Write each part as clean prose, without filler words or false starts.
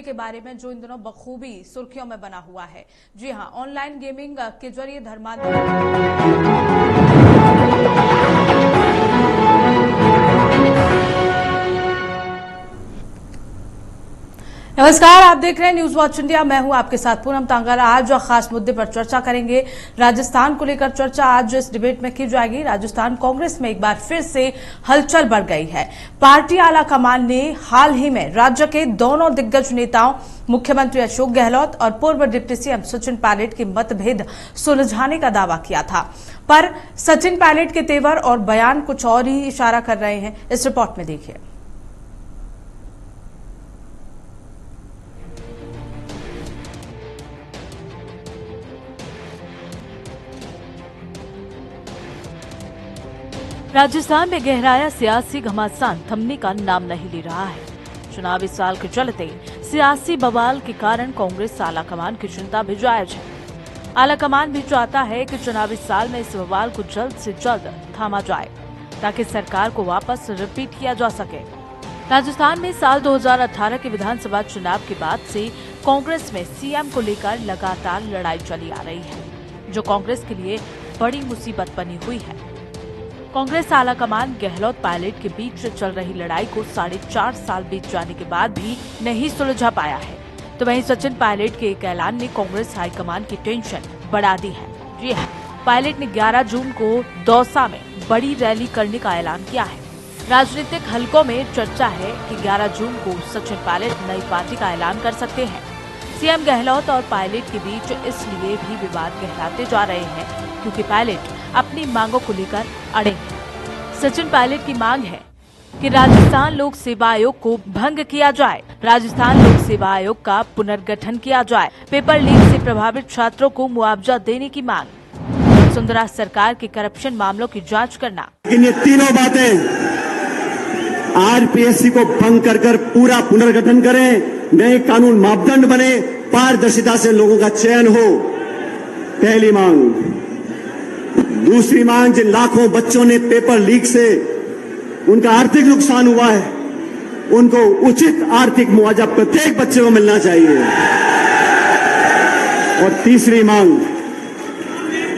के बारे में जो इन दिनों बखूबी सुर्खियों में बना हुआ है। जी हां, ऑनलाइन गेमिंग के जरिए नमस्कार, आप देख रहे हैं न्यूज वॉच इंडिया। मैं हूं आपके साथ पूनम तांगल। आज खास मुद्दे पर चर्चा करेंगे, राजस्थान को लेकर चर्चा आज इस डिबेट में की जाएगी। राजस्थान कांग्रेस में एक बार फिर से हलचल बढ़ गई है। पार्टी आला कमान ने हाल ही में राज्य के दोनों दिग्गज नेताओं मुख्यमंत्री अशोक गहलोत और पूर्व डिप्टी सीएम सचिन पायलट के मतभेद सुलझाने का दावा किया था, पर सचिन पायलट के तेवर और बयान कुछ और ही इशारा कर रहे हैं। इस रिपोर्ट में देखिए। राजस्थान में गहराया सियासी घमासान थमने का नाम नहीं ले रहा है। चुनावी साल के चलते सियासी बवाल के कारण कांग्रेस आलाकमान की चिंता भी जायज है। आलाकमान भी चाहता है कि चुनावी साल में इस बवाल को जल्द से जल्द थामा जाए ताकि सरकार को वापस रिपीट किया जा सके। राजस्थान में साल 2018 के विधानसभा चुनाव के बाद से कांग्रेस में सीएम को लेकर लगातार लड़ाई चली आ रही है, जो कांग्रेस के लिए बड़ी मुसीबत बनी हुई है। कांग्रेस आलाकमान गहलोत पायलट के बीच चल रही लड़ाई को 4.5 साल बीत जाने के बाद भी नहीं सुलझा पाया है। तो वहीं सचिन पायलट के एक ऐलान ने कांग्रेस हाईकमान की टेंशन बढ़ा दी है। जी हां, पायलट ने 11 जून को दौसा में बड़ी रैली करने का ऐलान किया है। राजनीतिक हलकों में चर्चा है कि 11 जून को सचिन पायलट नई पार्टी का ऐलान कर सकते हैं। सीएम गहलोत और पायलट के बीच इसलिए भी विवाद गहराते जा रहे हैं क्योंकि पायलट अपनी मांगों को लेकर अड़े हैं। सचिन पायलट की मांग है कि राजस्थान लोक सेवा आयोग को भंग किया जाए, राजस्थान लोक सेवा आयोग का पुनर्गठन किया जाए, पेपर लीक से प्रभावित छात्रों को मुआवजा देने की मांग, वसुंधरा सरकार के करप्शन मामलों की जांच करना। लेकिन ये तीनों बातें आरपीएससी को भंग कर पूरा पुनर्गठन करें, नए कानून मापदंड बने, पारदर्शिता से लोगों का चयन हो, पहली मांग। दूसरी मांग, जिन लाखों बच्चों ने पेपर लीक से उनका आर्थिक नुकसान हुआ है, उनको उचित आर्थिक मुआवजा प्रत्येक बच्चे को मिलना चाहिए। और तीसरी मांग,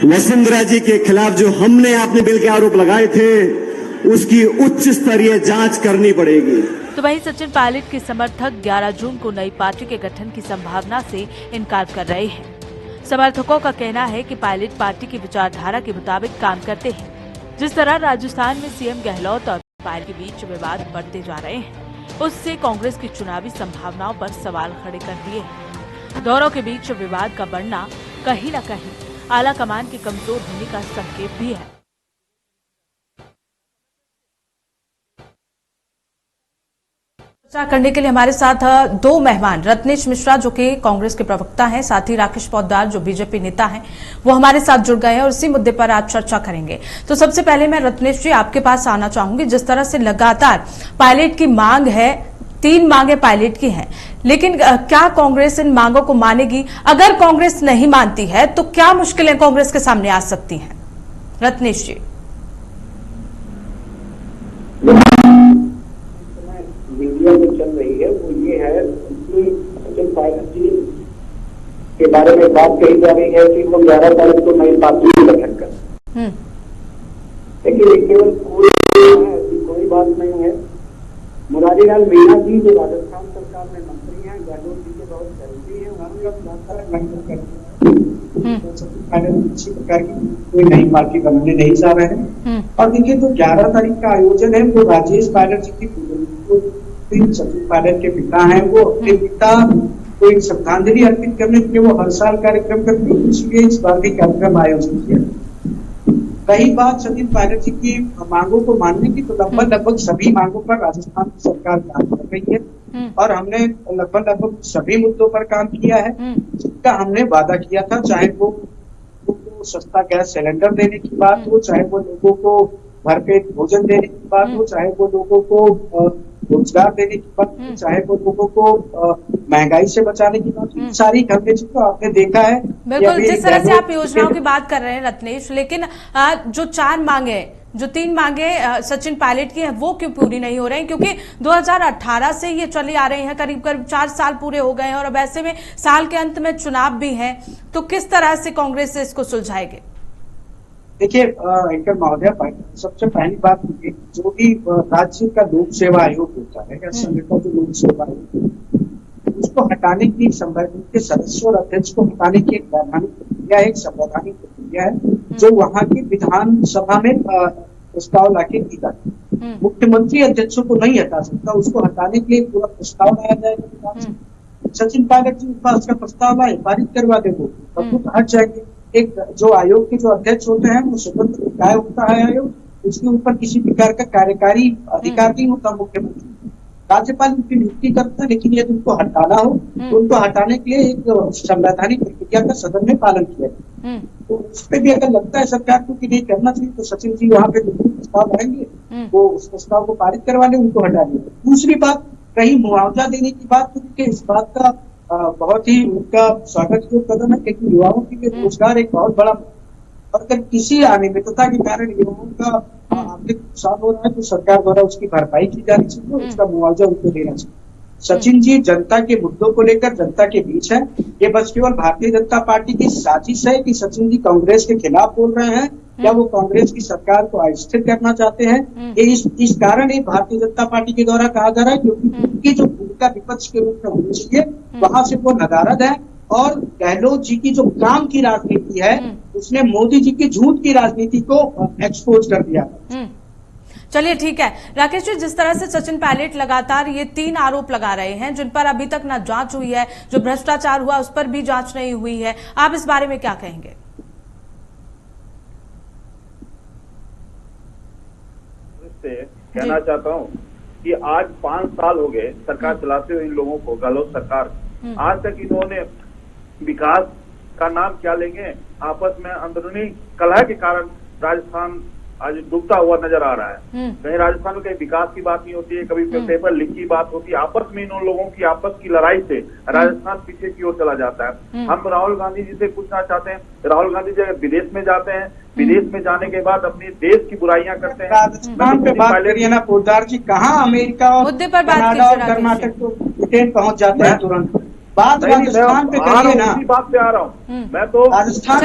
वसुंधरा जी के खिलाफ जो हमने अपने बिल के आरोप लगाए थे, उसकी उच्च स्तरीय जांच करनी पड़ेगी। तो वहीं सचिन पायलट के समर्थक 11 जून को नई पार्टी के गठन की संभावना से इनकार कर रहे हैं। समर्थकों का कहना है कि पायलट पार्टी की विचारधारा के मुताबिक काम करते हैं। जिस तरह राजस्थान में सीएम गहलोत और पायलट के बीच विवाद बढ़ते जा रहे हैं, उससे कांग्रेस की चुनावी संभावनाओं पर सवाल खड़े कर दिए हैं। दोनों के बीच विवाद का बढ़ना कहीं न कहीं आलाकमान के कमजोर होने का संकेत भी है। चर्चा करने के लिए हमारे साथ दो मेहमान, रत्नेश मिश्रा जो कि कांग्रेस के प्रवक्ता हैं, साथ ही राकेश पोद्दार जो बीजेपी नेता हैं, वो हमारे साथ जुड़ गए हैं और इसी मुद्दे पर आज चर्चा करेंगे। तो सबसे पहले मैं रत्नेश जी आपके पास आना चाहूंगी। जिस तरह से लगातार पायलट की मांग है, 3 मांगे पायलट की हैं, लेकिन क्या कांग्रेस इन मांगों को मानेगी? अगर कांग्रेस नहीं मानती है तो क्या मुश्किलें कांग्रेस के सामने आ सकती हैं? रत्नेश जी। मीडिया में चल रही है वो ये है कि सचिन पायलट जी के बारे में बात कही जा रही है कि वो 11 तारीख को नई पार्टी का गठन कर। लेकिन केवल ऐसी कोई बात नहीं है। मुरारीलाल मीणा जी जो राजस्थान सरकार में मंत्री हैं, गहलोत जी के बहुत सहयोगी हैं, उन्होंने सचिन पायलट अच्छी प्रकार की कोई नई पार्टी बनाने नहीं जा रहे हैं। और देखिए, जो 11 तारीख का आयोजन है वो राजेश पायलट जी की सचिन पायलट के पिता हैं, वो अपने पिता को एक श्रद्धांजलि अर्पित करने के लिए वो हर साल कार्यक्रम करते हैं, इसलिए इस बार भी कार्यक्रम आयोजित किया। रही बात सचिन पायलट जी की मांगों को मानने की, तो लगभग सभी मांगों पर राजस्थान की सरकार काम कर रही है और हमने लगभग सभी मुद्दों पर काम किया है जिसका हमने वादा किया था, चाहे वो सस्ता गैस सिलेंडर देने की बात हो, चाहे वो लोगों को भरपेट भोजन देने की बात हो, चाहे वो लोगों को रोजगार देने की बात हो, चाहे वो लोगों को महंगाई से बचाने की बात हो, सारी हमने तो आपने देखा है। बिल्कुल, जिस तरह से आप योजनाओं की बात कर रहे हैं रत्नेश, लेकिन जो 4 मांगे जो 3 मांगे सचिन पायलट की हैं वो क्यों पूरी नहीं हो रही? क्योंकि 2018 से ये चली आ रही हैं, करीब करीब 4 साल पूरे हो गए हैं और अब ऐसे में साल के अंत में चुनाव भी हैं, तो किस तरह से कांग्रेस से इसको सुलझाएगी? देखिए एंकर महोदय, सबसे पहली बात ये, जो भी राज्य का लोक सेवा आयोग होता है या संघ का जो लोक सेवा आयोग, उसको हटाने की संवैधानिक के सदस्य और अध्यक्ष को हटाने की एक वैधानिक प्रक्रिया है, एक संवैधानिक प्रक्रिया है जो वहां की विधानसभा में प्रस्ताव लाके की जाती है। मुख्यमंत्री अध्यक्षों को नहीं हटा सकता, उसको हटाने के लिए पूरा प्रस्ताव लाया जाएगा। सचिन पायलट जी के पास का प्रस्ताव लाए, पारित करवा दे, वो तब तो हट जाएंगे। एक जो आयोग के जो अध्यक्ष होते हैं वो स्वतंत्र निकाय होता है आयोग, उसके ऊपर किसी प्रकार का कार्यकारी अधिकार नहीं होता मुख्यमंत्री। राज्यपाल उनकी नियुक्ति करता है, लेकिन यदि उनको हटाना हो तो उनको हटाने के लिए एक संवैधानिक प्रक्रिया का सदन में पालन किया जाए। तो उस पर भी अगर लगता है सरकार को कि नहीं करना चाहिए, तो सचिन जी वहां पे जो प्रस्ताव आएंगे वो उस प्रस्ताव को पारित करवा लें, उनको हटा दें। दूसरी बात, कहीं मुआवजा देने की बात, तो इस बात का बहुत ही उनका स्वागत जो कदम है, क्योंकि युवाओं के लिए रोजगार एक बहुत बड़ा, और अगर किसी अनियमितता के कारण युवाओं का आर्थिक नुकसान हो रहा है तो सरकार द्वारा उसकी भरपाई की जानी चाहिए, उसका मुआवजा उनको देना चाहिए। सचिन जी जनता के मुद्दों को लेकर जनता के बीच है, ये बस केवल भारतीय जनता पार्टी की साजिश है कि सचिन जी कांग्रेस के खिलाफ बोल रहे हैं या वो कांग्रेस की सरकार को अस्थिर करना चाहते हैं। ये इस कारण ये भारतीय जनता पार्टी के द्वारा कहा जा रहा है, क्योंकि उनकी जो भूमिका विपक्ष के रूप में होनी चाहिए वहां से वो नदारद है। और गहलोत जी की जो काम की राजनीति है, उसने मोदी जी की झूठ की राजनीति को एक्सपोज कर दिया। चलिए ठीक है राकेश जी, जिस तरह से सचिन पायलट लगातार ये 3 आरोप लगा रहे हैं जिन पर अभी तक ना जांच हुई है, जो भ्रष्टाचार हुआ उस पर भी जांच नहीं हुई है, आप इस बारे में क्या कहेंगे? कहना चाहता हूं कि आज 5 साल हो गए सरकार चलाते हुए इन लोगों को, गहलोत सरकार, आज तक इन्होंने विकास का नाम क्या लेंगे, आपस में अंदरूनी कलह के कारण राजस्थान आज डूबता हुआ नजर आ रहा है। कहीं राजस्थान में कहीं विकास की बात नहीं होती है, कभी पेपर लीक की बात होती है, आपस में इन लोगों की आपस की लड़ाई से राजस्थान पीछे की ओर चला जाता है। हम राहुल गांधी जी से पूछना चाहते हैं, राहुल गांधी जी अगर विदेश में जाते हैं, विदेश में जाने के बाद अपने देश की बुराइयां करते हैं। राजस्थान पे बात करिए ना पोद्दार जी, कहाँ अमेरिका और कनाडा और कर्नाटक तो ब्रिटेन पहुंच जाते हैं तुरंत। बात राजस्थान पे करिए ना, उसी बात पे आ रहा हूँ मैं तो राजस्थान।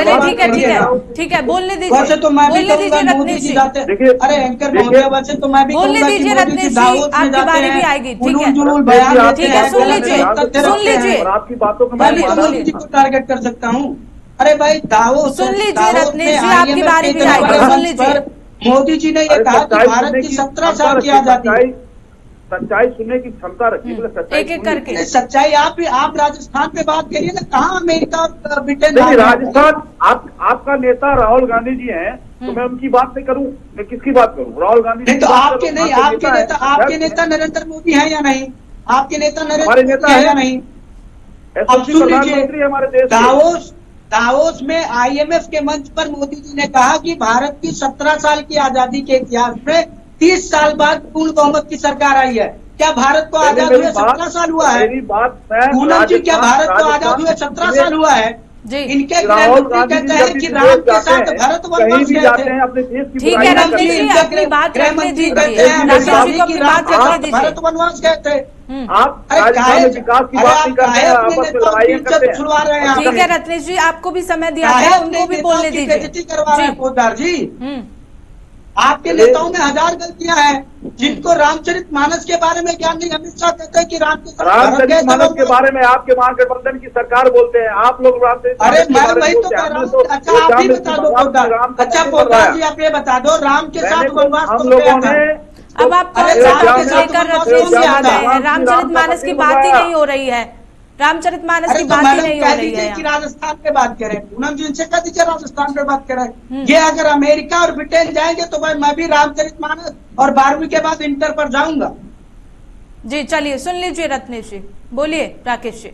ठीक है बोलने दीजिए। वैसे तो मैं भी कहूँगा मोदी जी जाते, अरे एंकर महोदय, वैसे तो मैं भी बोलने दीजिए रत्नेश जी, आपकी बारी भी आएगी। ठीक है ठीक है, सुन लीजिए और आपकी बातों को मैं मोदी जी को टारगेट कर सकता हूँ। अरे भाई दावोस, सुन लीजिए रत्नेश जी, आपकी बारी भी आएगी, सुन लीजिए। मोदी जी ने ये कहा कि भारत की 17 साल की आजादी, सच्चाई सुनने की क्षमता रखिए, एक एक करके सच्चाई आप राजस्थान पे बात करिए ना, कहाँ अमेरिका और ब्रिटेन। राजस्थान आपका नेता राहुल गांधी जी हैं, तो मैं उनकी बात नहीं करूं, मैं किसकी बात करूं? राहुल गांधी नहीं तो आपके नेता नरेंद्र मोदी है या नहीं? आपके नेता नरेंद्र मोदी है या नहीं? अब सुन लीजिए, हमारे देश दावोस में IMF के मंच पर मोदी जी ने कहा कि भारत की 17 साल की आजादी के इतिहास में 30 साल बाद पूर्ण बहुमत की सरकार आई है। क्या भारत को आजाद हुए 17 साल हुआ है? पूनम जी, क्या भारत को आजाद हुए 17 साल हुआ है? इनके गृह मंत्री कहते हैं कि राम के साथ भारत वनवास गए थे। ठीक है रत्नेश जी, अपनी बात गृह मंत्री कहते हैं भारत वनवास गए थे। आप विकास की बात नहीं करते हैं, आपस में लड़ाइयां करते हैं। छुड़वा रहे हैं। ठीक है रत्नेश जी, आपको भी समय दिया है, उनको भी बोलने दीजिए। करवा रहे हैं पोद्दार जी। आपके नेताओं में 1000 गलतियां हैं, जिनको रामचरितमानस के बारे में ज्ञान नहीं। अमित शाह कहते हैं कि रामचरितमानस के बारे में आपके महागठबंधन की सरकार बोलते हैं, आप लोग अरे मैं वही तो कह रहा हूँ। अच्छा आप ही बता दो पोद्दार, अच्छा पोद्दार जी आप ये बता दो, राम के साथ वनवास हम लोगों ने, अब आप रामचरितमानस की बात ही नहीं हो रही है, रामचरितमानस की बात ही नहीं हो रही है। कि राजस्थान पे बात करें, पूनम जी इनसे कह दीजिए राजस्थान पे बात करें। ये अगर अमेरिका और ब्रिटेन जाएंगे तो भाई मैं भी रामचरितमानस और 12वीं के बाद इंटर पर जाऊंगा। जी चलिए सुन लीजिए रत्नेश जी, बोलिए राकेश जी।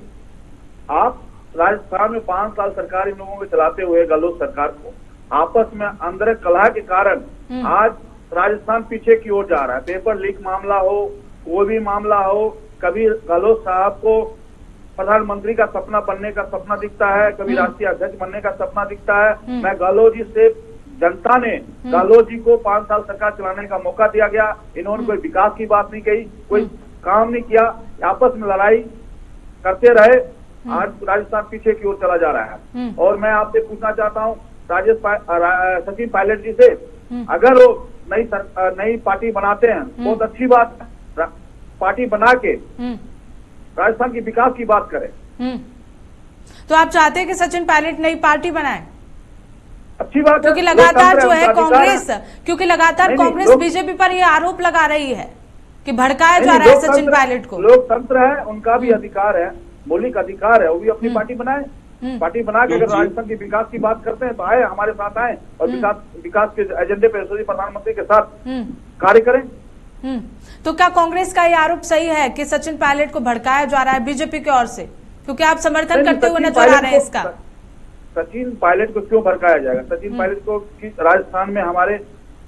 आप राजस्थान में 5 साल सरकार इन लोगों को चलाते हुए गहलोत सरकार को आपस में अंदर कलह के कारण आज राजस्थान पीछे की ओर जा रहा है। पेपर लीक मामला हो, कोई भी मामला हो, कभी गहलोत साहब को प्रधानमंत्री का सपना बनने का सपना दिखता है, कभी राष्ट्रीय अध्यक्ष बनने का सपना दिखता है। मैं गहलोत जी से जनता ने गहलोत जी को 5 साल सरकार चलाने का मौका दिया गया। इन्होंने कोई विकास की बात नहीं कही, कोई काम नहीं किया, आपस में लड़ाई करते रहे। आज राजस्थान पीछे की ओर चला जा रहा है। और मैं आपसे पूछना चाहता हूँ सचिन पायलट जी से, अगर वो नई पार्टी बनाते हैं बहुत अच्छी बात है, पार्टी बना के राजस्थान की विकास की बात करें। तो आप चाहते हैं कि सचिन पायलट नई पार्टी बनाए? अच्छी बात है, क्योंकि लगातार जो है कांग्रेस, नहीं, कांग्रेस बीजेपी पर ये आरोप लगा रही है कि भड़काया जा रहा है सचिन पायलट को। लोकतंत्र है, उनका भी अधिकार है, मौलिक अधिकार है, वो भी अपनी पार्टी बनाए। पार्टी बना के अगर राजस्थान की विकास की बात करते हैं तो आए, हमारे साथ आए और विकास के एजेंडे पे यशस्वी प्रधानमंत्री के साथ कार्य करें। तो क्या कांग्रेस का ये आरोप सही है कि सचिन पायलट को भड़काया जा रहा है बीजेपी की ओर से, क्योंकि आप समर्थन करते हुए नजर आ रहे हैं इसका? सचिन पायलट को क्यों भड़काया जाएगा? सचिन पायलट को राजस्थान में हमारे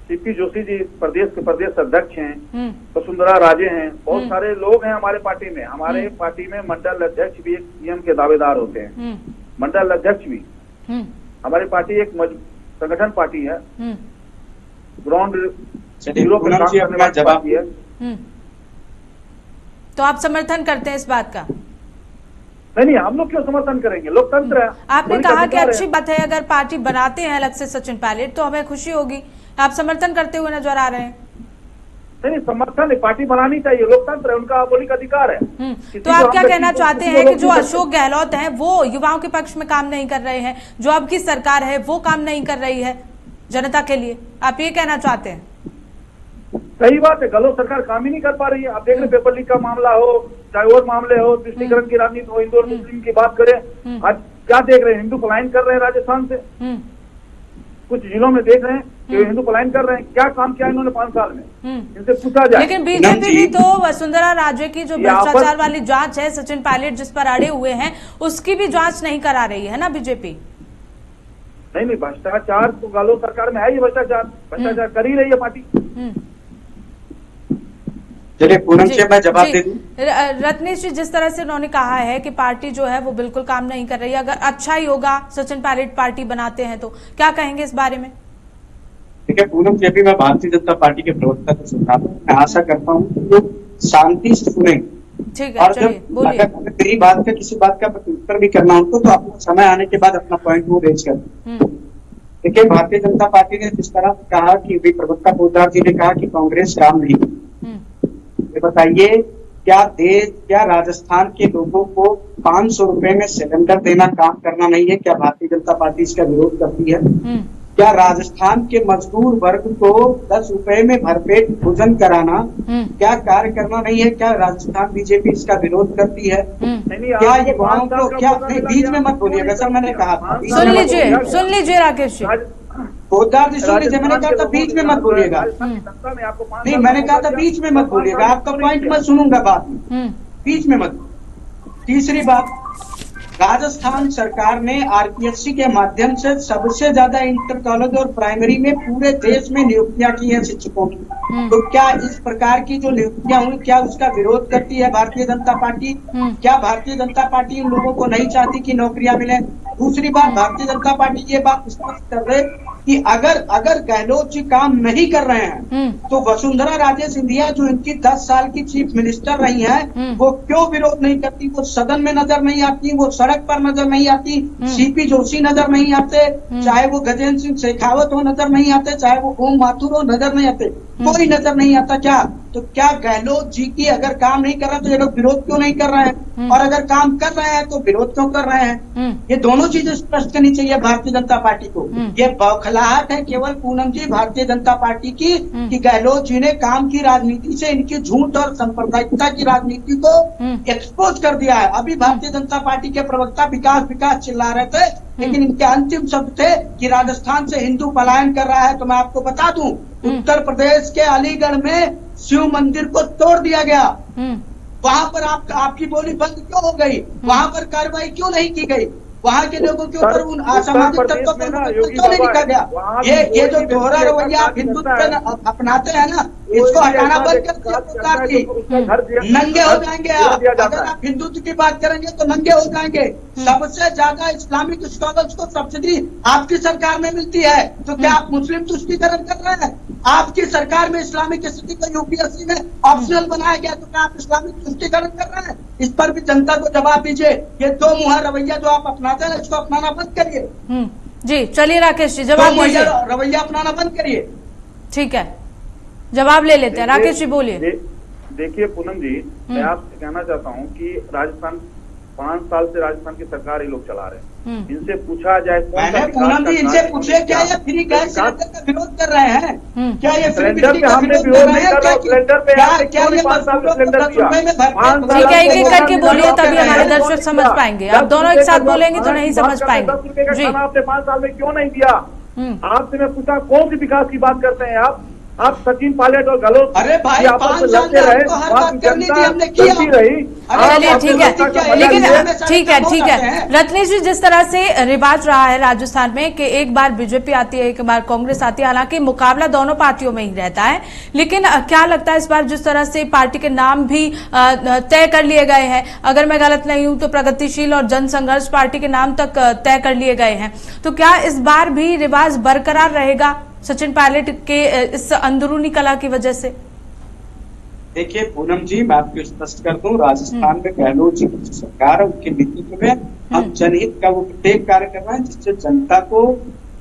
सीपी जोशी जी प्रदेश के प्रदेश अध्यक्ष हैं, वसुंधरा राजे हैं, बहुत सारे लोग हैं हमारे पार्टी में। हमारे पार्टी में मंडल अध्यक्ष भी एक सीएम के दावेदार होते हैं, मंडल अध्यक्ष भी। हमारी पार्टी एक संगठन पार्टी है, ग्राउंड जीरो पे काम करने वाली पार्टी है। तो आप समर्थन करते हैं इस बात का? नहीं, हम लोग क्यों समर्थन करेंगे, लोकतंत्र है। आपने कहा कि अच्छी बात है अगर पार्टी बनाते हैं अलग से सचिन पायलट तो हमें खुशी होगी, आप समर्थन करते हुए नजर आ रहे हैं? नहीं, समर्थन नहीं, पार्टी बनानी चाहिए, लोकतंत्र है, उनका मौलिक अधिकार है। तो आप क्या कहना चाहते हैं कि जो अशोक गहलोत हैं वो युवाओं के पक्ष में काम नहीं कर रहे हैं, जो अब की सरकार है वो काम नहीं कर रही है जनता के लिए, आप ये कहना चाहते हैं? सही बात है, गहलोत सरकार काम ही नहीं कर पा रही है। आप देख रहे पेपर लीक का मामला हो, चाहे और मामले हो, तुष्टीकरण की राजनीति हो, हिंदू और मुस्लिम की बात करें, आज क्या देख रहे हैं, हिंदू पलायन कर रहे हैं राजस्थान से। कुछ जिलों में देख रहे हैं कि हिंदू पलायन कर रहे हैं। क्या काम किया इन्होंने 5 साल में, इनसे पूछा जाए। लेकिन बीजेपी भी तो वसुंधरा राजे की जो भ्रष्टाचार वाली जांच है, सचिन पायलट जिस पर अड़े हुए हैं, उसकी भी जांच नहीं करा रही है ना बीजेपी? नहीं, भ्रष्टाचार तो गहलोत सरकार में है ही, भ्रष्टाचार कर ही रही है पार्टी। चलिए पूनम जी मैं जवाब दे दूं। रत्नेश जी, जिस तरह से उन्होंने कहा है कि पार्टी जो है वो बिल्कुल काम नहीं कर रही है, अगर अच्छा ही होगा सचिन पायलट पार्टी बनाते हैं तो क्या कहेंगे इस बारे में? ठीक है पूनम जी, अभी मैं भारतीय जनता पार्टी के प्रवक्ता को सुन रहा हूँ, मैं आशा करता हूँ कि वो शांति से सुने। ठीक है, चलिए बोलिए। अगर मेरी बात का किसी बात का प्रत्युत्तर भी करना उनको तो अपना समय आने के बाद अपना पॉइंट वो रेज कर। देखिए भारतीय जनता पार्टी ने जिस तरह कहा कि प्रवक्ता पोद्दार जी ने कहा कि कांग्रेस काम नहीं, बताइए क्या राजस्थान के लोगों को 500 रुपए में सिलेंडर देना काम करना नहीं है? क्या भारतीय जनता पार्टी इसका विरोध करती है? क्या राजस्थान के मजदूर वर्ग को 10 रुपए में भरपेट भोजन कराना क्या कार्य करना नहीं है? क्या राजस्थान बीजेपी इसका विरोध करती है? क्या युवाओं को क्या बीच में मत बोलिएगा सर, मैंने कहा था सुन लीजिए राकेश जी, पोद्दार जी सुन लीजिए, मैंने कहा था बीच में मत बोलिएगा। नहीं मैंने कहा था बीच में मत बोलिएगा, आपका पॉइंट मैं सुनूंगा बाद में, बीच में मत। तीसरी बात, राजस्थान सरकार ने आरपीएससी के माध्यम से सबसे ज्यादा इंटर कॉलेज और प्राइमरी में पूरे देश में नियुक्तियां की हैं शिक्षकों की। तो क्या इस प्रकार की जो नियुक्तियां हुई क्या उसका विरोध करती है भारतीय जनता पार्टी? क्या भारतीय जनता पार्टी उन लोगों को नहीं चाहती कि नौकरियां मिले? दूसरी बात, भारतीय जनता पार्टी ये बात स्पष्ट कर रहे कि अगर गहलोत जी काम नहीं कर रहे हैं तो वसुंधरा राजे सिंधिया जो इनकी 10 साल की चीफ मिनिस्टर रही हैं, वो क्यों विरोध नहीं करती? वो सदन में नजर नहीं आती, वो सड़क पर नजर नहीं आती, सीपी जोशी नजर नहीं आते, चाहे वो गजेंद्र सिंह शेखावत हो नजर नहीं आते, चाहे वो ओम माथुर हो नजर नहीं आते, कोई नजर नहीं आता। क्या तो क्या गहलोत जी की अगर काम नहीं कर रहे तो ये लोग विरोध क्यों नहीं कर रहे हैं? और अगर काम कर रहे हैं तो विरोध क्यों कर रहे हैं? ये दोनों चीजें स्पष्ट करनी चाहिए भारतीय जनता पार्टी को। ये बौखलाहट है केवल पूनम जी भारतीय जनता पार्टी की कि गहलोत जी ने काम की राजनीति से इनकी झूठ और सांप्रदायिकता की राजनीति को एक्सपोज कर दिया है। अभी भारतीय जनता पार्टी के प्रवक्ता विकास चिल्ला रहे थे, लेकिन इनके अंतिम शब्द थे कि राजस्थान से हिंदू पलायन कर रहा है। तो मैं आपको बता दूं, उत्तर प्रदेश के अलीगढ़ में शिव मंदिर को तोड़ दिया गया, वहां पर आपकी बोली बंद क्यों हो गई? वहां पर कार्रवाई क्यों नहीं की गई? वहां के लोगों के ऊपर उन असामाजिक तत्वों पर क्यों नहीं लिखा गया? ये जो दोहरा रवैया आप हिंदुत्व अपनाते हैं ना, इसको हटाना बंद कर दिया। नंगे हो जाएंगे आप, अगर आप हिंदुत्व की बात करेंगे तो नंगे हो जाएंगे। सबसे ज्यादा इस्लामिक स्कॉलर्स को सब्सिडी आपकी सरकार में मिलती है, तो क्या आप मुस्लिम तुष्टीकरण कर रहे हैं? आपकी सरकार में इस्लामिक स्टडी को यूपीएससी में ऑप्शनल बनाया गया, तो क्या आप इस्लामिक तुष्टीकरण कर रहे हैं? इस पर भी जनता को जवाब दीजिए। ये दो मुहा रवैया जो आप अपनाते हैं, इसको अपनाना बंद करिए। जी चलिए राकेश जी जवाब दीजिए। रवैया अपनाना बंद करिए। ठीक है, जवाब ले लेते हैं। राकेश जी बोलिए। देखिए पूनम जी, मैं आपसे कहना चाहता हूँ कि राजस्थान 5 साल से राजस्थान की सरकार ये लोग चला रहे हैं। इनसे पूछा जाए पूनम जी, इनसे पूछे क्या ये फ्री गैस सिलेंडर का विरोध कर रहे हैं? क्या ये फ्री सिलेंडर बिजली पे का हमने विरोध कर रहे हैं? सिलेंडर पे क्या ये 5 साल में सिलेंडर दिया? ठीक है, एक एक करके बोलिए तभी हमारे दर्शक समझ पाएंगे। आप दोनों एक साथ बोलेंगे तो नहीं समझ पाएंगे। 10 रुपए का जी खाना आपने 5 साल में क्यों नहीं दिया? आपसे मैं पूछा कौन सी विकास की बात करते हैं आप सचिन पायलट और गहलोत। अरे भाई 5 साल में आपको हर बात करनी थी, हमने किया। रही। चलिए ठीक है, लेकिन ठीक है रत्नेश जी, जिस तरह से रिवाज रहा है राजस्थान में कि एक बार बीजेपी आती है, एक बार कांग्रेस आती है, हालांकि मुकाबला दोनों पार्टियों में ही रहता है, लेकिन क्या लगता है इस बार जिस तरह से पार्टी के नाम भी तय कर लिए गए हैं, अगर मैं गलत नहीं हूं तो प्रगतिशील और जनसंघर्ष पार्टी के नाम तक तय कर लिए गए हैं, तो क्या इस बार भी रिवाज बरकरार रहेगा सचिन पायलट के इस अंदरूनी कला की वजह से? देखिए पूनम जी, मैं आपको स्पष्ट कर दूं, राजस्थान में गहलोत जी की सरकार है, उनके नेतृत्व में हम जनहित का वो प्रत्येक कार्य कर रहे हैं जिससे जनता को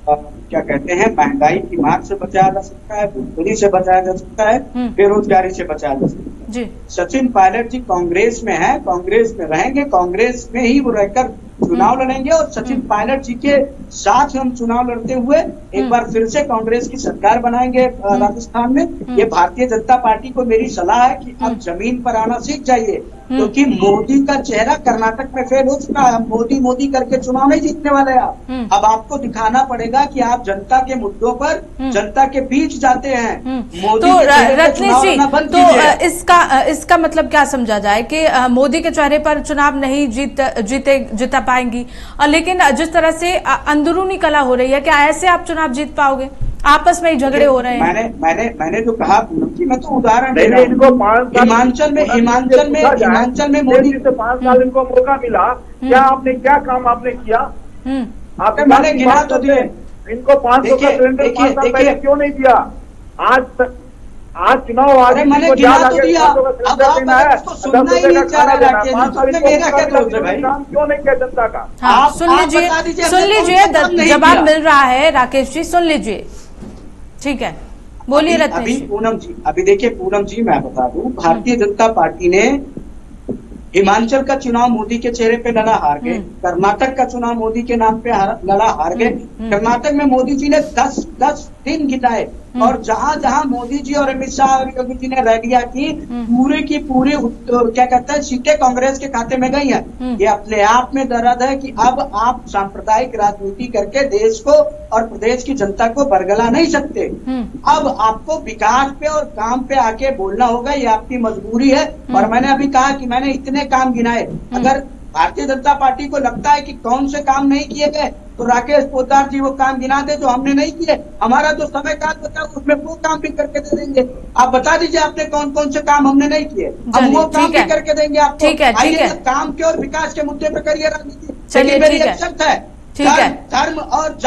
क्या कहते हैं, महंगाई की मार से बचाया जा सकता है, भुखमरी से बचाया जा सकता है, बेरोजगारी से बचाया जा सकता है। जी सचिन पायलट जी कांग्रेस में है, कांग्रेस में रहेंगे, कांग्रेस में ही वो रहकर चुनाव लड़ेंगे और सचिन पायलट जी के साथ हम चुनाव लड़ते हुए एक बार फिर से कांग्रेस की सरकार बनाएंगे राजस्थान में। ये भारतीय जनता पार्टी को मेरी सलाह है कि अब जमीन पर आना सीख जाइए, क्योंकि मोदी का चेहरा कर्नाटक में फेल हो चुका है। मोदी मोदी करके चुनाव नहीं जीतने वाले आप। अब आपको दिखाना पड़ेगा कि आप जनता के मुद्दों पर जनता के बीच जाते हैं। मोदी तो के चेहरे पे रत्नेश चुनाव जी, लड़ना बंद तो कीजिए। इसका मतलब क्या समझा जाए कि मोदी के चेहरे पर चुनाव नहीं जीता पाएंगी, और लेकिन जिस तरह से अंदरूनी कला हो रही है, क्या ऐसे आप चुनाव जीत पाओगे? आपस में ही झगड़े हो रहे हैं। मैंने जो कहा कि मैं तो उदाहरण दे रहा हूं, हिमाचल में मोदी से 5 साल इनको मौका मिला, क्या आपने क्या काम आपने किया? आपने मैंने गिना तो दिए। इनको 500 का सिलेंडर 5 साल पहले क्यों नहीं दिया? आज चुनाव आ रहे, मैंने गिना तो दिया। अब आप उसको सुनना ही नहीं चाह रहे, मेरा क्या दोष है भाई? क्यों नहीं किया जनता का? हाँ, सुन लीजिए, जवाब मिल रहा है। राकेश जी सुन लीजिए, ठीक है, बोलिए रत्नेश जी। पूनम जी, अभी देखिए पूनम जी, मैं बता दूं, भारतीय जनता पार्टी ने हिमाचल का चुनाव मोदी के चेहरे पे लड़ा, हार गए। कर्नाटक का चुनाव मोदी के नाम पे लड़ा, हार गए। कर्नाटक में मोदी जी ने 10 दिन गिनाए, और जहां जहां मोदी जी और अमित शाह और योगी जी ने रैलियां की, पूरे की पूरी क्या कहते हैं, सीटें कांग्रेस के खाते में गई हैं। ये अपने आप में दर्द है कि अब आप सांप्रदायिक राजनीति करके देश को और प्रदेश की जनता को बरगला नहीं सकते। अब आपको विकास पे और काम पे आके बोलना होगा, ये आपकी मजबूरी है। और मैंने अभी कहा कि मैंने इतने काम गिनाए। अगर भारतीय जनता पार्टी को लगता है कि कौन से काम नहीं किए गए, तो राकेश पोद्दार जी वो काम गिना दे जो हमने नहीं किए। हमारा जो समय काल बचा उसमें वो काम भी करके दे देंगे। आप बता दीजिए आपने कौन कौन से काम हमने नहीं किए, हम वो काम भी करके देंगे आपको। ठीक है। काम के और विकास के मुद्दे पर करिए राजनीति। चलिए, मेरी एक शर्त है, ठीक है। धर्म और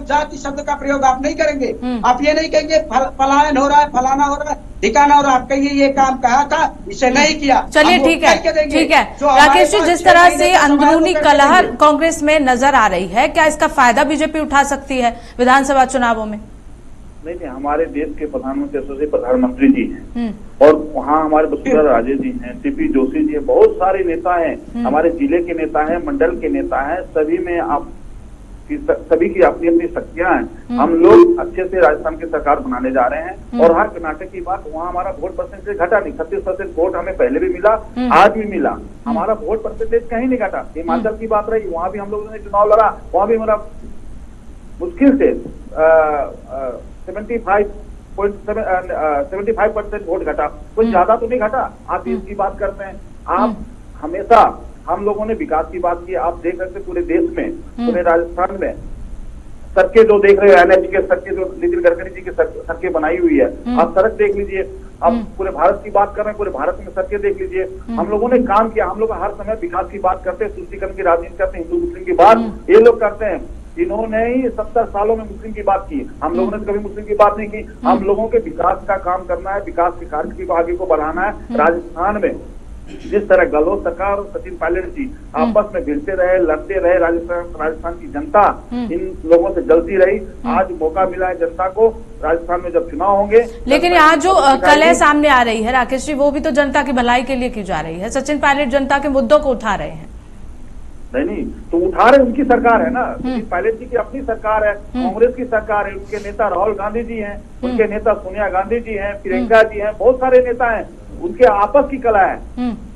जाति शब्द का प्रयोग आप नहीं करेंगे। आप ये नहीं कहेंगे पलायन हो रहा है, फलाना हो रहा है, ठिकाना हो रहा है। आप कहिए ये काम कहा था, इसे नहीं किया। चलिए ठीक है। राकेश जी, जिस तरह से अंदरूनी कलह कांग्रेस में नजर आ रही है, क्या इसका फायदा बीजेपी उठा सकती है विधानसभा चुनावों में? नहीं, हमारे देश के प्रधानमंत्री यशस्वी प्रधानमंत्री जी हैं, और वहाँ हमारे वसुंधरा राजे जी हैं, सीपी जोशी जी हैं, बहुत सारे नेता हैं, हमारे जिले के नेता हैं, मंडल के नेता हैं, सभी की अपनी अपनी शक्तियां हैं। हम लोग अच्छे से राजस्थान की सरकार बनाने जा रहे हैं। और हर कर्नाटक की बात, वहाँ हमारा वोट परसेंटेज घटा नहीं, 36% वोट हमें पहले भी मिला, आज भी मिला, हमारा वोट परसेंटेज कहीं नहीं घटा। हिमाचल की बात रही, वहाँ भी हम लोगों ने चुनाव लड़ा, वहाँ भी हमारा मुश्किल से 75% वोट घटा, कुछ ज्यादा तो नहीं घटा। आप इसकी बात करते हैं, आप हमेशा, हम लोगों ने विकास की बात की, आप देख सकते पूरे देश में, पूरे राजस्थान में सड़कें जो देख रहे हो, NH के सड़कें जो नितिन गडकरी जी की सड़कें बनाई हुई है, आप सड़क देख लीजिए। आप पूरे भारत की बात कर रहे हैं, पूरे भारत में सड़कें देख लीजिए। हम लोगों ने काम किया, हम लोग हर समय विकास की बात करते हैं, तुष्टीकरण की राजनीति करते हैं, हिंदू मुस्लिम की बात ये लोग करते हैं। इन्होंने ही 70 सालों में मुस्लिम की बात की, हम लोगों ने कभी मुस्लिम की बात नहीं की। हम लोगों के विकास का काम करना है, विकास के कार्य को आगे को बढ़ाना है। राजस्थान में जिस तरह गहलोत सरकार और सचिन पायलट जी आपस में भिड़ते रहे, लड़ते रहे, राजस्थान की जनता इन लोगों से जलती रही। आज मौका मिला है जनता को, राजस्थान में जब चुनाव होंगे। लेकिन यहाँ जो कलह सामने आ रही है राकेश जी, वो भी तो जनता की भलाई के लिए की जा रही है। सचिन पायलट जनता के मुद्दों को उठा रहे हैं। नहीं तो उठा रहे, उनकी सरकार है ना, सचिन पायलट जी की अपनी सरकार है, कांग्रेस की सरकार है। उनके नेता राहुल गांधी जी हैं, उनके नेता सोनिया गांधी जी हैं, प्रियंका जी हैं, बहुत सारे नेता हैं। उनके आपस की कला है,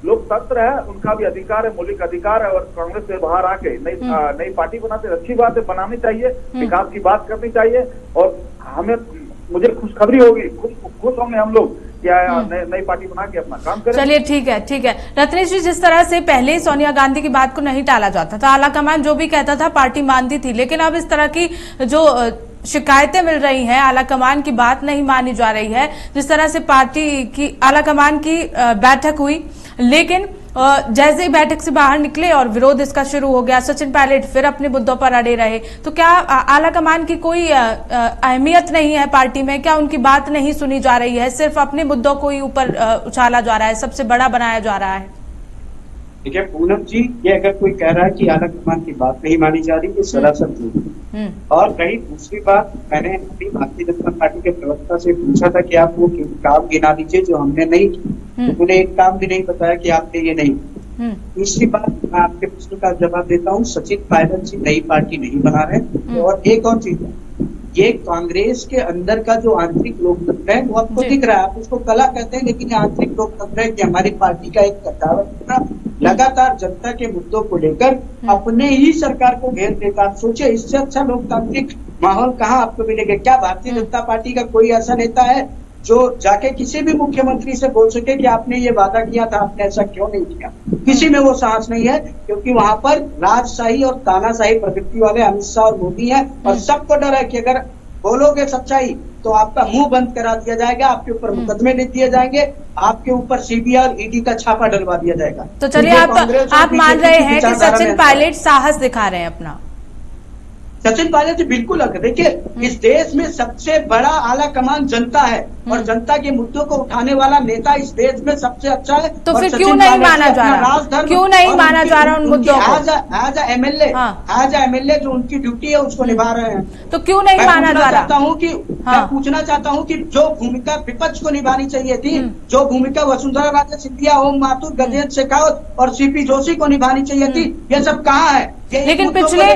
लोकतंत्र है, उनका भी अधिकार है, मौलिक अधिकार है। और कांग्रेस से बाहर आके नई पार्टी बनाते, अच्छी बात है, बनानी चाहिए, विकास की बात करनी चाहिए। और हमें, मुझे खुशखबरी होगी, खुश होंगे हम लोग क्या नई पार्टी बना के अपना काम करें। चलिए ठीक है, ठीक है। रत्नेश जी, जिस तरह से पहले सोनिया गांधी की बात को नहीं टाला जाता था, आलाकमान जो भी कहता था पार्टी मानती थी, लेकिन अब इस तरह की जो शिकायतें मिल रही हैं, आलाकमान की बात नहीं मानी जा रही है। जिस तरह से पार्टी की आलाकमान की बैठक हुई, लेकिन जैसे ही बैठक से बाहर निकले और विरोध इसका शुरू हो गया, सचिन पायलट फिर अपने मुद्दों पर अड़े रहे। तो क्या आलाकमान की कोई अहमियत नहीं है पार्टी में? क्या उनकी बात नहीं सुनी जा रही है? सिर्फ अपने मुद्दों को ही ऊपर उछाला जा रहा है, सबसे बड़ा बनाया जा रहा है? देखिए पूनम जी, ये अगर कोई कह रहा है कि आलाकमान की बात नहीं मानी जा रही, ये सरासर झूठ है। और रही दूसरी बात, मैंने अपनी भारतीय जनता पार्टी के प्रवक्ता से पूछा था कि आप वो काम गिना दीजिए जो हमने नहीं किया, तो उन्होंने एक काम भी नहीं बताया कि आपने ये नहीं किया। तीसरी बात, मैं आपके प्रश्न का जवाब देता हूँ, सचिन पायलट जी नई पार्टी नहीं बना रहे। और एक और चीज है, ये कांग्रेस के अंदर का जो आंतरिक लोकतंत्र है वो आपको दिख रहा है। आप उसको कला कहते हैं, लेकिन आंतरिक लोकतंत्र है कि हमारी पार्टी का एक कद्दावर लगातार जनता के मुद्दों को लेकर अपने ही सरकार को घेर देता। आप सोचिए, इससे अच्छा लोकतांत्रिक माहौल कहाँ आपको मिलेगा? क्या भारतीय जनता पार्टी का कोई ऐसा नेता है जो जाके किसी भी मुख्यमंत्री से बोल सके कि आपने ये वादा किया था, आपने ऐसा क्यों नहीं किया? किसी में वो साहस नहीं है, क्योंकि वहां पर राजशाही और तानाशाही प्रवृत्ति वाले अमित शाह और मोदी हैं। और सबको डर है कि अगर बोलोगे सच्चाई तो आपका मुंह बंद करा दिया जाएगा, आपके ऊपर मुकदमे लिख दिए जाएंगे, आपके ऊपर CBI और ED का छापा डलवा दिया जाएगा। तो चलिए, आप मान रहे हैं कि सचिन पायलट साहस दिखा रहे हैं अपना? सचिन पायलट जी बिल्कुल। देखिए, इस देश में सबसे बड़ा आला कमान जनता है और जनता के मुद्दों को उठाने वाला नेता इस देश में सबसे अच्छा है। तो फिर क्यों नहीं माना जा रहा? क्यों नहीं माना जा रहा उन मुद्दों को? एज MLA जो उनकी ड्यूटी है उसको निभा रहे हैं। तो क्यों नहीं माना जा रहा? मैं पूछना चाहता हूँ कि जो भूमिका विपक्ष को निभानी चाहिए थी, जो भूमिका वसुंधरा राजे सिंधिया, ओम माथुर, गजेंद्र शेखावत और CP जोशी को निभानी चाहिए थी, ये सब कहाँ है? लेकिन पिछले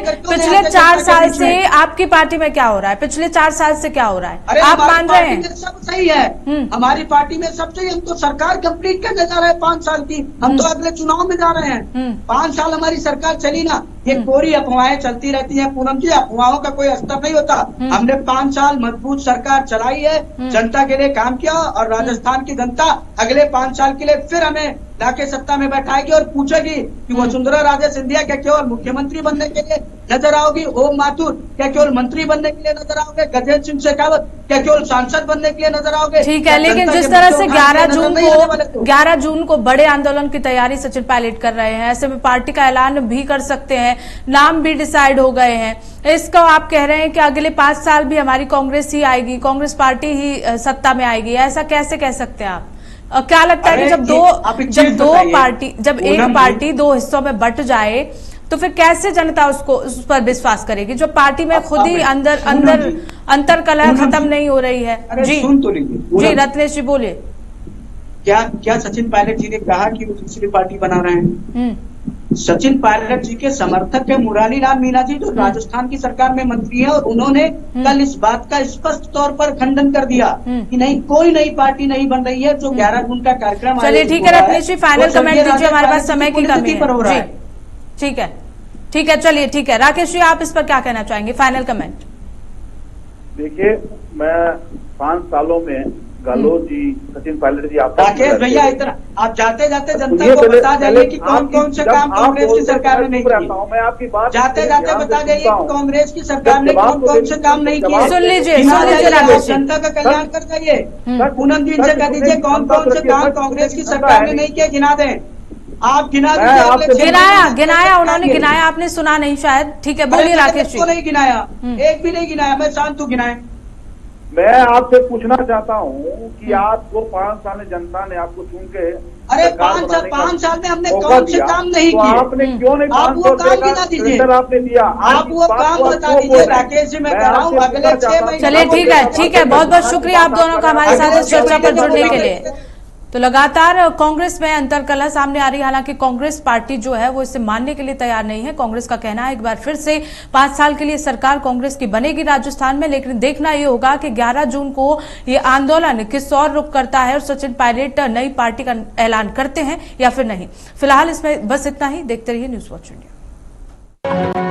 4 साल से आपकी पार्टी में क्या हो रहा है? पिछले 4 साल से क्या हो रहा है? आप मान रहे हैं? सब सही है, हमारी पार्टी में सब सही। हम तो सरकार कंप्लीट करने जा रहे हैं 5 साल की, हम तो अगले चुनाव में जा रहे हैं। 5 साल हमारी सरकार चली ना, ये कोरी अफवाहें चलती रहती हैं पूनम जी, अफवाहों का कोई असर नहीं होता। हमने 5 साल मजबूत सरकार चलाई है, जनता के लिए काम किया, और राजस्थान की जनता अगले 5 साल के लिए फिर हमें लाके सत्ता में बैठाएगी और पूछेगी कि वसुंधरा राजे सिंधिया क्या केवल मुख्यमंत्री बनने के लिए नजर आओगी? ओम माथुर क्या केवल मंत्री बनने के लिए नजर आओगे? गजेंद्र सिंह शेखावत क्या केवल सांसद बनने के लिए नजर आओगे? ठीक है, लेकिन जिस तरह से 11 जून को बड़े आंदोलन की तैयारी सचिन पायलट कर रहे हैं, ऐसे में पार्टी का ऐलान भी कर सकते हैं, नाम भी डिसाइड हो गए हैं, इसको आप कह रहे हैं कि अगले 5 साल भी हमारी कांग्रेस ही आएगी, कांग्रेस पार्टी ही सत्ता में आएगी, ऐसा कैसे कह सकते हैं आप? क्या लगता है कि जब एक पार्टी 2 हिस्सों में बट जाए तो फिर कैसे जनता उस पर विश्वास करेगी, जो पार्टी में खुद ही अंतर कलह खत्म नहीं हो रही है? जी सुन तो लीजिए जी, रत्नेश जी बोलिए। क्या सचिन पायलट जी ने कहा कि वो दूसरी पार्टी बना रहे हैं? सचिन पायलट जी के समर्थक है मुरारी लाल मीणा जी, जो राजस्थान की सरकार में मंत्री है, और उन्होंने कल इस बात का स्पष्ट तौर पर खंडन कर दिया कि नहीं, कोई नई पार्टी नहीं बन रही है। जो 11 जून का कार्यक्रम, चलिए ठीक है रत्नेश जी, फाइनल कमेंट दीजिए, हमारे पास समय की कमी है। ठीक है, ठीक है, चलिए ठीक है। राकेश जी, आप इस पर क्या कहना चाहेंगे? Final comment. देखिए, मैं 5 सालों में गहलोत जी, सचिन पायलट जी, आप राकेश भैया इतना आप जाते जाते जनता को बता जाइए कि कौन कौन से काम कांग्रेस की सरकार ने नहीं किए। मैं आपकी बात जाते जाते बता जाइए कि कांग्रेस की सरकार ने कौन कौन से काम नहीं किए। सुन लीजिए आप जनता का कल्याण कर जाइए। पूनम जी से कह दीजिए कौन कौन से काम कांग्रेस की सरकार ने नहीं किए, गिना दें। आप गिना दीजिए। गिनाया उन्होंने गिनाया, आपने सुना नहीं शायद। ठीक है, बोलिए राकेश जी। नहीं गिनाया, एक भी नहीं गिनाया। मैं शांत हूँ, गिनाए। मैं आपसे पूछना चाहता हूँ कि आपको 5 साल में जनता ने आपको चुन के अरे 5 साल में हमने कौन से काम नहीं किए? आपने क्यों नहीं? आप वो काम गिना दीजिए। आपने दिया, आप वो काम बता दीजिए। राकेश जी मैं कह रहा हूँ अगले 6 महीने। चलिए ठीक है, बहुत बहुत शुक्रिया आप दोनों का हमारे साथ इस चर्चा पर जुड़ने के लिए। तो लगातार कांग्रेस में अंतर्कलह सामने आ रही है। हालांकि कांग्रेस पार्टी जो है वो इसे मानने के लिए तैयार नहीं है। कांग्रेस का कहना है एक बार फिर से 5 साल के लिए सरकार कांग्रेस की बनेगी राजस्थान में, लेकिन देखना ये होगा कि 11 जून को ये आंदोलन किस और रुख करता है और सचिन पायलट नई पार्टी का ऐलान करते हैं या फिर नहीं। फिलहाल इसमें बस इतना ही। देखते रहिए न्यूज़ वॉच इंडिया।